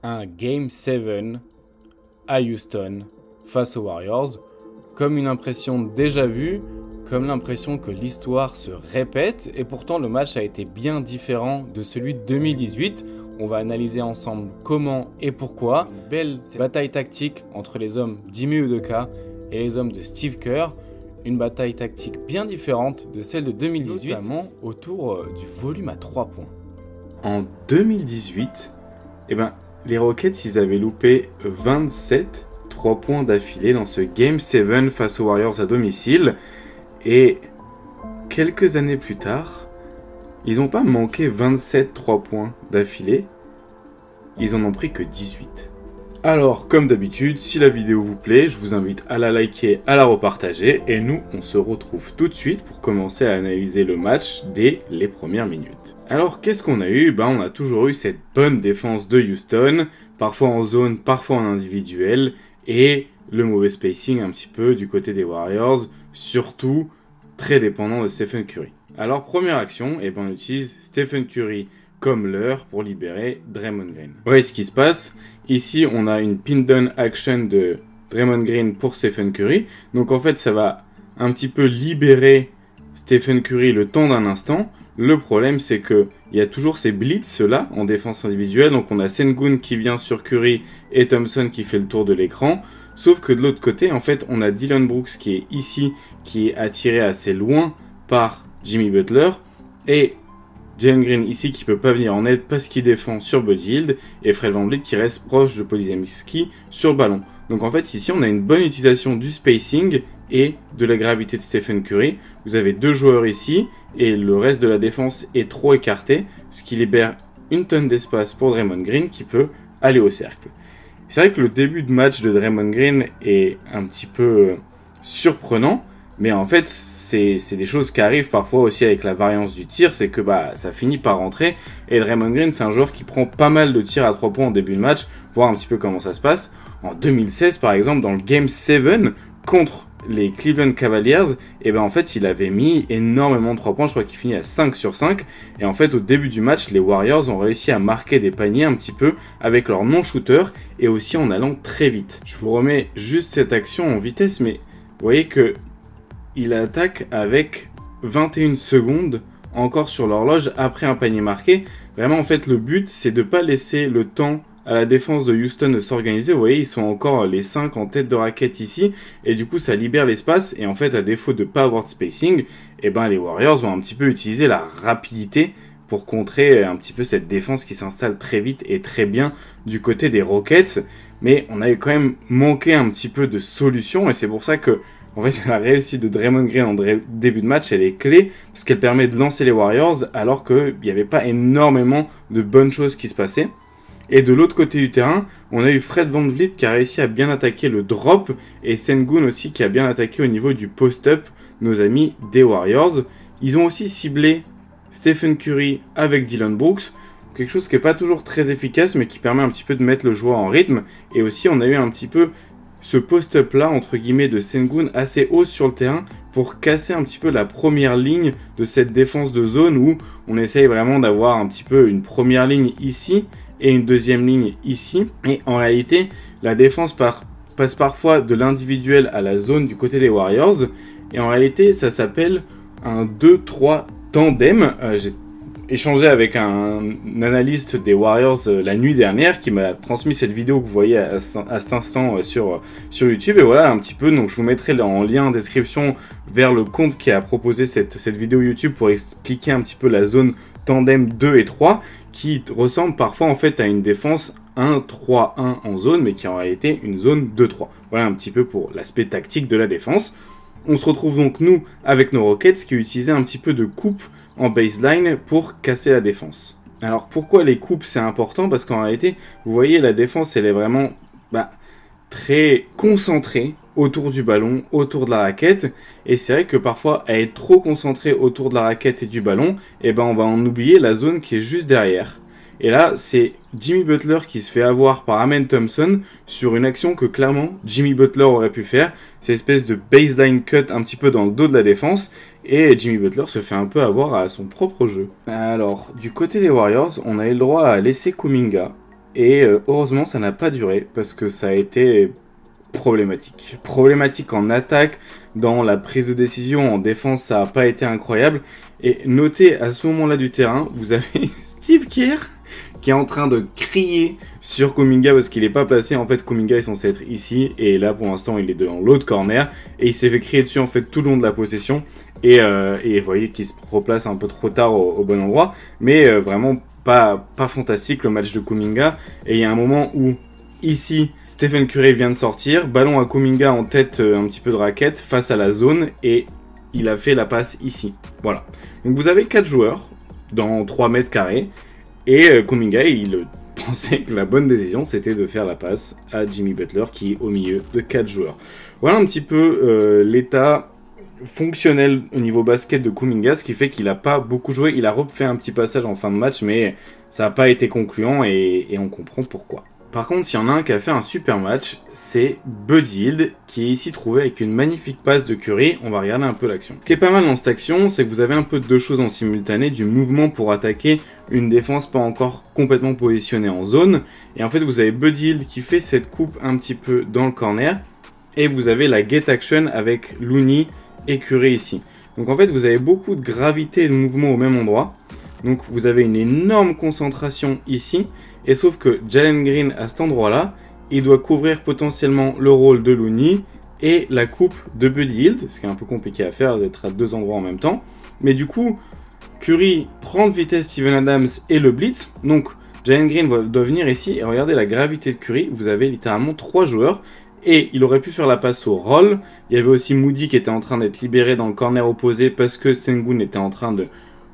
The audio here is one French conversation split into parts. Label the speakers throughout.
Speaker 1: un Game 7 à Houston face aux Warriors, comme une impression déjà vue, comme l'impression que l'histoire se répète, et pourtant le match a été bien différent de celui de 2018. On va analyser ensemble comment et pourquoi. Une belle bataille tactique entre les hommes d'Ime Udoka et les hommes de Steve Kerr. Une bataille tactique bien différente de celle de 2018, notamment autour du volume à 3 points.
Speaker 2: En 2018, les Rockets, ils avaient loupé 27 3 points d'affilée dans ce Game 7 face aux Warriors à domicile. Et quelques années plus tard, ils n'ont pas manqué 27 3 points d'affilée, ils en ont pris que 18. Alors, comme d'habitude, si la vidéo vous plaît, je vous invite à la liker, à la repartager, et nous, on se retrouve tout de suite pour commencer à analyser le match dès les premières minutes. Alors, qu'est-ce qu'on a eu? On a toujours eu cette bonne défense de Houston, parfois en zone, parfois en individuel, et le mauvais spacing un petit peu du côté des Warriors, surtout très dépendant de Stephen Curry. Alors, première action, on utilise Stephen Curry comme leurre pour libérer Draymond Green. Vous voyez ce qui se passe? Ici, on a une pin down action de Draymond Green pour Stephen Curry. Donc en fait, ça va un petit peu libérer Stephen Curry le temps d'un instant. Le problème, c'est que il y a toujours ces blitz là en défense individuelle. Donc on a Sengun qui vient sur Curry et Thompson qui fait le tour de l'écran. Sauf que de l'autre côté, en fait, on a Dillon Brooks qui est ici, qui est attiré assez loin par Jimmy Butler. Et Jalen Green ici qui peut pas venir en aide parce qu'il défend sur Buddy Hield, et Fred VanVleet qui reste proche de Podziemski sur le ballon. Donc en fait ici on a une bonne utilisation du spacing et de la gravité de Stephen Curry. Vous avez deux joueurs ici et le reste de la défense est trop écarté, ce qui libère une tonne d'espace pour Draymond Green qui peut aller au cercle. C'est vrai que le début de match de Draymond Green est un petit peu surprenant. Mais en fait, c'est des choses qui arrivent parfois aussi avec la variance du tir, c'est que ça finit par rentrer. Et Draymond Green, c'est un joueur qui prend pas mal de tirs à 3 points en début de match, voir un petit peu comment ça se passe. En 2016, par exemple, dans le Game 7 contre les Cleveland Cavaliers, en fait, il avait mis énormément de 3 points, je crois qu'il finit à 5 sur 5. Et en fait, au début du match, les Warriors ont réussi à marquer des paniers un petit peu avec leur non-shooter et aussi en allant très vite. Je vous remets juste cette action en vitesse, mais vous voyez que il attaque avec 21 secondes encore sur l'horloge après un panier marqué. Vraiment, en fait, le but, c'est de ne pas laisser le temps à la défense de Houston de s'organiser. Vous voyez, ils sont encore les 5 en tête de raquette ici. Et du coup, ça libère l'espace. Et en fait, à défaut de ne pas avoir de spacing, les Warriors vont un petit peu utiliser la rapidité pour contrer un petit peu cette défense qui s'installe très vite et très bien du côté des Rockets. Mais on avait quand même manqué un petit peu de solution. Et c'est pour ça que en fait, la réussite de Draymond Green en début de match, elle est clé parce qu'elle permet de lancer les Warriors alors qu'il n'y avait pas énormément de bonnes choses qui se passaient. Et de l'autre côté du terrain, on a eu Fred VanVleet qui a réussi à bien attaquer le drop et Sengun aussi qui a bien attaqué au niveau du post-up nos amis des Warriors. Ils ont aussi ciblé Stephen Curry avec Dillon Brooks, quelque chose qui n'est pas toujours très efficace mais qui permet un petit peu de mettre le joueur en rythme. Et aussi, on a eu un petit peu ce post-up là, entre guillemets, de Sengun assez haut sur le terrain pour casser un petit peu la première ligne de cette défense de zone où on essaye vraiment d'avoir un petit peu une première ligne ici et une deuxième ligne ici. Et en réalité, la défense passe parfois de l'individuel à la zone du côté des Warriors. Et en réalité, ça s'appelle un 2-3 tandem. J'ai échangé avec un analyste des Warriors la nuit dernière qui m'a transmis cette vidéo que vous voyez à cet instant sur YouTube. Et voilà un petit peu, donc je vous mettrai en lien en description vers le compte qui a proposé cette vidéo YouTube pour expliquer un petit peu la zone tandem 2 et 3 qui ressemble parfois en fait à une défense 1-3-1 en zone mais qui est en réalité une zone 2-3. Voilà un petit peu pour l'aspect tactique de la défense. On se retrouve donc nous avec nos Rockets qui utilisaient un petit peu de coupe en baseline pour casser la défense. Alors pourquoi les coupes c'est important? Parce qu'en réalité, vous voyez la défense elle est vraiment très concentrée autour du ballon, autour de la raquette. Et c'est vrai que parfois à être trop concentré autour de la raquette et du ballon, on va en oublier la zone qui est juste derrière. Et là, c'est Jimmy Butler qui se fait avoir par Amen Thompson sur une action que clairement Jimmy Butler aurait pu faire. C'est une espèce de baseline cut un petit peu dans le dos de la défense. Et Jimmy Butler se fait un peu avoir à son propre jeu. Alors, du côté des Warriors, on a eu le droit à laisser Kuminga. Et heureusement, ça n'a pas duré parce que ça a été problématique. Problématique en attaque, dans la prise de décision, en défense, ça n'a pas été incroyable. Et notez, à ce moment-là du terrain, vous avez Steve Kerr qui est en train de crier sur Kuminga parce qu'il n'est pas placé. En fait, Kuminga est censé être ici et là, pour l'instant, il est dans l'autre corner et il s'est fait crier dessus en fait tout le long de la possession. Et vous voyez qu'il se replace un peu trop tard au bon endroit, mais vraiment pas fantastique le match de Kuminga. Et il y a un moment où ici, Stephen Curry vient de sortir, ballon à Kuminga en tête, un petit peu de raquette face à la zone et il a fait la passe ici. Voilà. Donc vous avez 4 joueurs dans 3 mètres carrés et Kuminga, il pensait que la bonne décision c'était de faire la passe à Jimmy Butler qui est au milieu de 4 joueurs. Voilà un petit peu l'état fonctionnel au niveau basket de Kuminga, ce qui fait qu'il n'a pas beaucoup joué. Il a refait un petit passage en fin de match, mais ça n'a pas été concluant et on comprend pourquoi. Par contre, s'il y en a un qui a fait un super match, c'est Buddy Hield, qui est ici trouvé avec une magnifique passe de Curry. On va regarder un peu l'action. Ce qui est pas mal dans cette action, c'est que vous avez un peu de deux choses en simultané, du mouvement pour attaquer une défense pas encore complètement positionnée en zone. Et en fait, vous avez Buddy Hield qui fait cette coupe un petit peu dans le corner. Et vous avez la get action avec Looney et Curry ici. Donc en fait, vous avez beaucoup de gravité et de mouvement au même endroit. Donc vous avez une énorme concentration ici. Et sauf que Jalen Green, à cet endroit-là, il doit couvrir potentiellement le rôle de Looney et la coupe de Buddy Hield, ce qui est un peu compliqué à faire, d'être à deux endroits en même temps. Mais du coup, Curry prend de vitesse Steven Adams et le blitz. Donc Jalen Green doit venir ici et regardez la gravité de Curry. Vous avez littéralement 3 joueurs. Et il aurait pu faire la passe au roll. Il y avait aussi Moody qui était en train d'être libéré dans le corner opposé parce que Sengun était en train de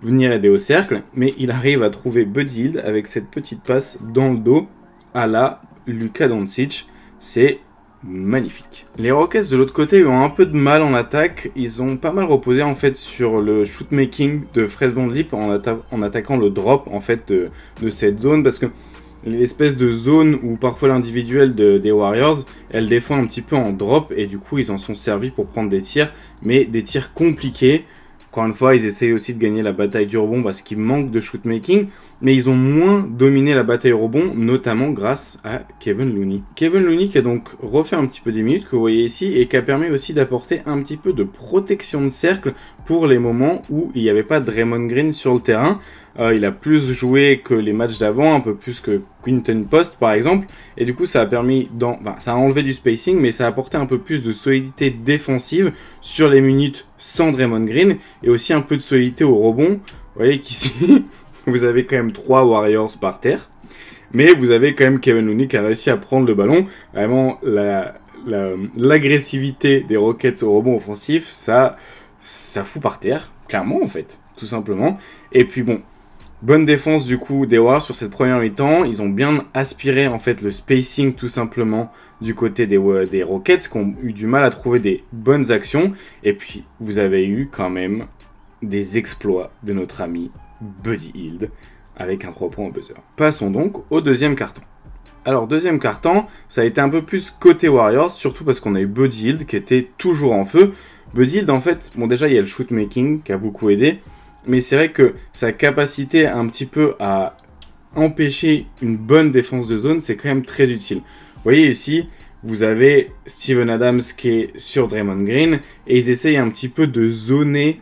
Speaker 2: venir aider au cercle. Mais il arrive à trouver Buddy Hield avec cette petite passe dans le dos à la Luka Doncic. C'est magnifique. Les Rockets de l'autre côté ont un peu de mal en attaque. Ils ont pas mal reposé en fait sur le shoot making de Fred VanVleet en attaquant le drop en fait de cette zone parce que l'espèce de zone où parfois l'individuel des Warriors, elle défend un petit peu en drop et du coup ils en sont servis pour prendre des tirs, mais des tirs compliqués. Encore une fois, ils essayent aussi de gagner la bataille du rebond parce qu'ils manquent de shoot making, mais ils ont moins dominé la bataille au rebond, notamment grâce à Kevin Looney. Kevin Looney qui a donc refait un petit peu des minutes que vous voyez ici et qui a permis aussi d'apporter un petit peu de protection de cercle pour les moments où il n'y avait pas Draymond Green sur le terrain. Il a plus joué que les matchs d'avant, un peu plus que Quinton Post par exemple, et du coup ça a permis, ça a enlevé du spacing, mais ça a apporté un peu plus de solidité défensive sur les minutes sans Draymond Green, et aussi un peu de solidité au rebond. Vous voyez qu'ici, vous avez quand même 3 Warriors par terre, mais vous avez quand même Kevin Looney qui a réussi à prendre le ballon. Vraiment, l'agressivité des Rockets au rebond offensif, ça fout par terre, clairement en fait, tout simplement. Et puis bon, bonne défense du coup des Warriors sur cette première mi-temps. Ils ont bien aspiré en fait le spacing tout simplement du côté des Rockets qui ont eu du mal à trouver des bonnes actions. Et puis vous avez eu quand même des exploits de notre ami Buddy Hield avec un 3 points au buzzer. Passons donc au deuxième carton. Alors deuxième carton, ça a été un peu plus côté Warriors, surtout parce qu'on a eu Buddy Hield qui était toujours en feu. Buddy Hield en fait, bon déjà il y a le shoot making qui a beaucoup aidé. Mais c'est vrai que sa capacité un petit peu à empêcher une bonne défense de zone, c'est quand même très utile. Vous voyez ici, vous avez Steven Adams qui est sur Draymond Green et ils essayent un petit peu de zoner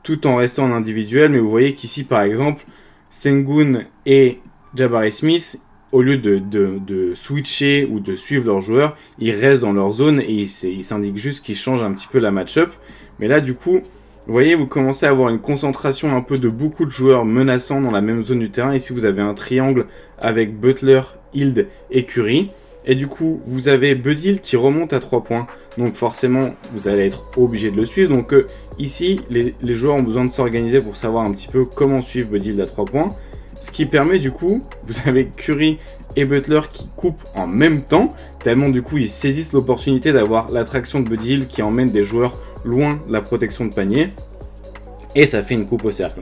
Speaker 2: tout en restant en individuel. Mais vous voyez qu'ici, par exemple, Sengun et Jabari Smith, au lieu de switcher ou de suivre leurs joueurs, ils restent dans leur zone et ils s'indiquent juste qu'ils changent un petit peu la match-up. Mais là, du coup, vous voyez, vous commencez à avoir une concentration un peu de beaucoup de joueurs menaçants dans la même zone du terrain. Ici, vous avez un triangle avec Butler, Hield et Curry. Et du coup, vous avez Buddy Hield qui remonte à 3 points. Donc forcément, vous allez être obligé de le suivre. Donc ici, les joueurs ont besoin de s'organiser pour savoir un petit peu comment suivre Buddy Hield à 3 points. Ce qui permet du coup, vous avez Curry et Butler qui coupent en même temps. Tellement du coup, ils saisissent l'opportunité d'avoir l'attraction de Buddy Hield qui emmène des joueurs loin de la protection de panier, et ça fait une coupe au cercle.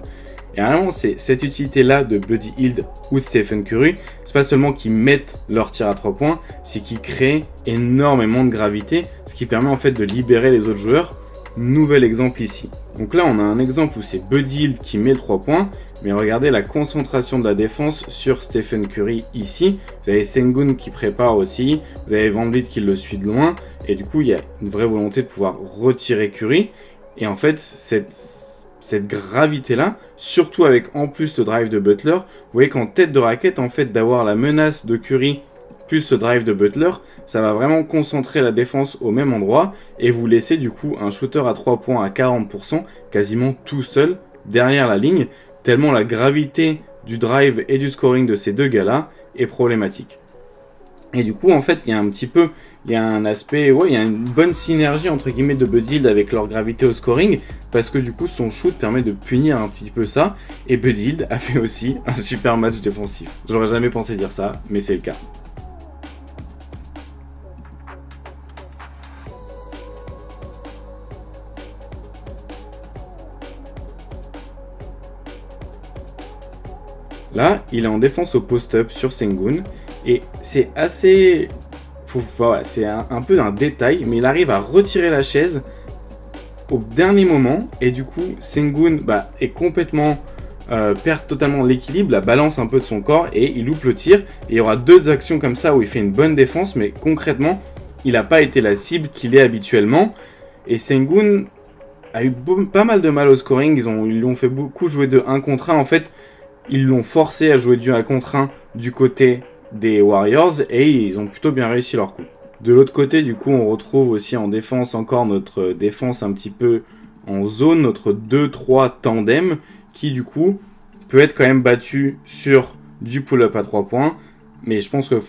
Speaker 2: Et vraiment, c'est cette utilité-là de Buddy Hield ou de Stephen Curry, c'est pas seulement qu'ils mettent leur tir à 3 points, c'est qu'ils créent énormément de gravité, ce qui permet en fait de libérer les autres joueurs. nouvel exemple ici. Donc là, on a un exemple où c'est Buddy Hield qui met le 3 points, mais regardez la concentration de la défense sur Stephen Curry ici. Vous avez Sengun qui prépare aussi, vous avez VanVleet qui le suit de loin, et du coup, il y a une vraie volonté de pouvoir retirer Curry. Et en fait, cette gravité-là, surtout avec en plus le drive de Butler, vous voyez qu'en tête de raquette, en fait, d'avoir la menace de Curry plus le drive de Butler, ça va vraiment concentrer la défense au même endroit et vous laisser du coup un shooter à 3 points à 40%, quasiment tout seul derrière la ligne, tellement la gravité du drive et du scoring de ces deux gars-là est problématique. Et du coup, en fait, il y a un aspect, il y a une bonne synergie entre guillemets de Buddy Hield avec leur gravité au scoring, parce que du coup, son shoot permet de punir un petit peu ça, et Buddy Hield a fait aussi un super match défensif. J'aurais jamais pensé dire ça, mais c'est le cas. Là, il est en défense au post-up sur Sengun. Et c'est assez... Voilà, c'est un peu un détail, mais il arrive à retirer la chaise au dernier moment. Et du coup, Sengun est complètement... perd totalement l'équilibre, la balance un peu de son corps, et il loupe le tir. Et il y aura deux actions comme ça où il fait une bonne défense, mais concrètement, il n'a pas été la cible qu'il est habituellement. Et Sengun a eu pas mal de mal au scoring. Ils lui ont fait beaucoup jouer de 1 contre 1. En fait, ils l'ont forcé à jouer du 1 contre 1 du côté des Warriors et ils ont plutôt bien réussi leur coup. De l'autre côté, du coup, on retrouve aussi en défense encore notre défense un petit peu en zone, notre 2-3 tandem qui, du coup, peut être quand même battu sur du pull-up à 3 points. Mais je pense que